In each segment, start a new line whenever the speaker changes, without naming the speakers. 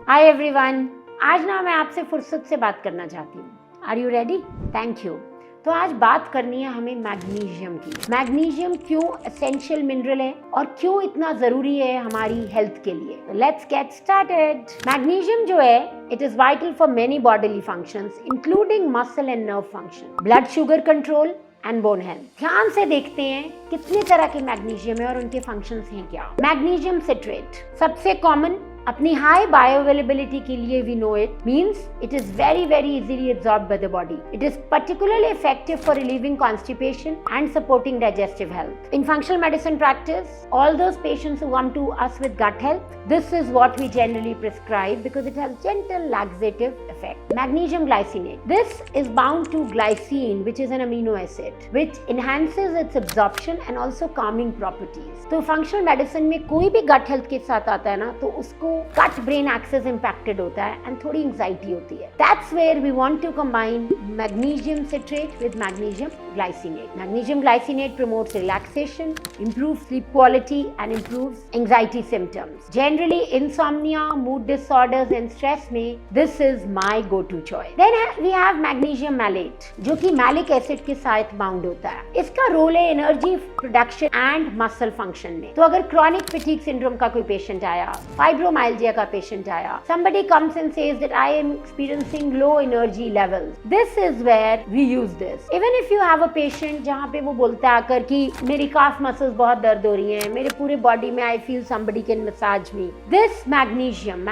Hi everyone, आज ना मैं आपसे फुर्सत से बात करना चाहती हूँ। Are you ready? Thank you. तो आज बात करनी है हमें मैग्नीशियम की। मैग्नीशियम क्यों एसेंशियल मिनरल है और क्यों इतना जरूरी है हमारी हेल्थ के लिए। Let's get started. मैग्नीशियम जो है, it is vital for many bodily functions including muscle and nerve function, blood sugar control and bone health. ध्यान से देखते हैं कितने तरह के मैग्नीशियम है और उनके फंक्शंस हैं क्या। मैग्नीशियम सिट्रेट सबसे कॉमन, अपनी हाई बायोअवेलेबिलिटी के लिए we know it means it is very easily absorbed by the body. इट इज particularly effective for relieving constipation and supporting digestive health. In functional medicine practice, all those patients who come to us with gut health, this is what we generally prescribe because it has gentle laxative effect. Magnesium glycinate. This is bound to glycine, which is an amino acid, which enhances its absorption and also calming properties. तो functional medicine में कोई भी gut health के साथ आता है ना, तो उसको gut brain axis impacted होता है and थोड़ी anxiety होती है. That's where we want to combine magnesium citrate with magnesium glycinate. Magnesium glycinate promotes relaxation, improves sleep quality and improves anxiety symptoms. Generally insomnia, mood disorders and stress में this is my go-to choice. Then we have magnesium malate जो कि malic acid के साथ bound होता है. इसका role है energy production and muscle function में. तो अगर chronic fatigue syndrome का कोई पेशेंट आया, fibromyalgia का पेशेंट आया, somebody comes and says that I am experiencing low energy levels, this is where we use this. Even if you have a patient जहाँ पे वो बोलता है आकर कि मेरी calf muscles बहुत दर्द हो रही हैं, मेरे पूरे body में I feel somebody can massage me, this magnesium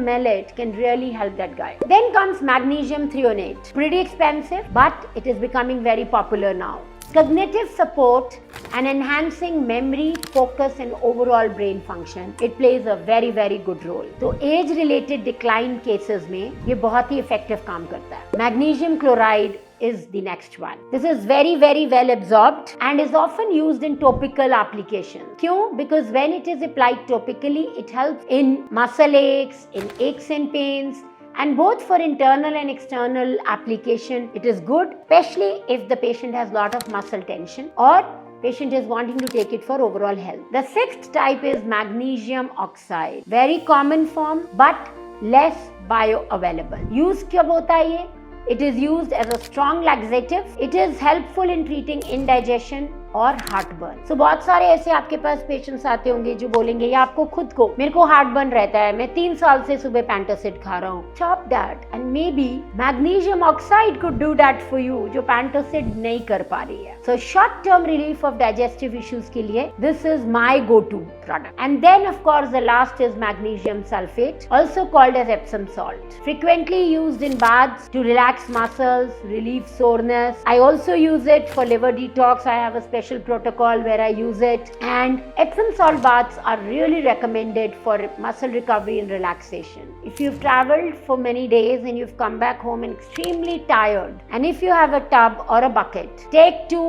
malate can really help that guy. Then comes magnesium threonate. Pretty expensive, but it is becoming very popular now. Cognitive support and enhancing memory, focus and overall brain function. It plays a very good role. तो age related decline cases में ये बहुत ही effective काम करता है. Magnesium chloride is the next one. This is very well absorbed and is often used in topical applications. क्यों? Because when it is applied topically, it helps in muscle aches, in aches and pains, and both for internal and external application it is good, especially if the patient has lot of muscle tension or patient is wanting to take it for overall health. The sixth type is magnesium oxide. Very common form but less bioavailable. Use कब होता है ये? It is used as a strong laxative. It is helpful in treating indigestion और heartburn. सो बहुत सारे ऐसे आपके पास patients आते होंगे जो बोलेंगे या आपको खुद को मेरे को हार्टबर्न रहता है, मैं 3 साल से सुबह पैंटासिड खा रहा हूँ. Stop that and maybe magnesium oxide could do that for you जो पैंटासिड नहीं कर पा रही है. So short term relief of digestive issues के लिए this is my go to product. And then of course the last is magnesium sulfate, also called as Epsom salt. Frequently used in baths to relax muscles, relieve soreness. I also use it for liver detox. I have a special protocol where I use it. And Epsom salt baths are really recommended for muscle recovery and relaxation. If you've traveled for many days and you've come back home and extremely tired, and if you have a tub or a bucket, take 2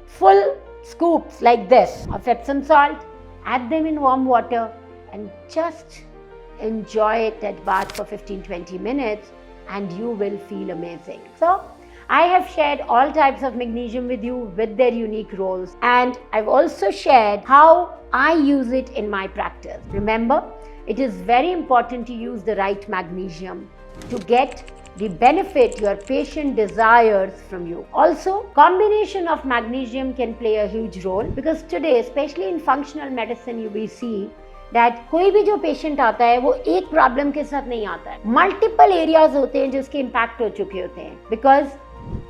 full scoops like this of Epsom salt, add them in warm water and just enjoy it at bath for 15-20 minutes and you will feel amazing. So I have shared all types of magnesium with you with their unique roles, and I've also shared how I use it in my practice. Remember, it is very important to use the right magnesium to get the benefit your patient desires from you. Also, combination of magnesium can play a huge role because today, especially in functional medicine, you will see that कोई भी जो patient आता है वो एक problem के साथ नहीं आता है, मल्टीपल एरियाज होते हैं जिसके इम्पैक्ट हो चुके होते हैं. Because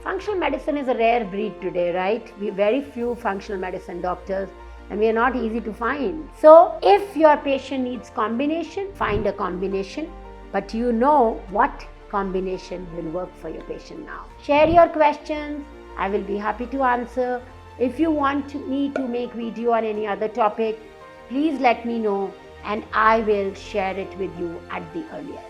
functional medicine is a rare breed today, right? We very few functional medicine doctors and we are not easy to find. So if your patient needs combination, find a combination, but you know what combination will work for your patient now. Share your questions. I will be happy to answer. If you want me to make video on any other topic, please let me know and I will share it with you at the earliest.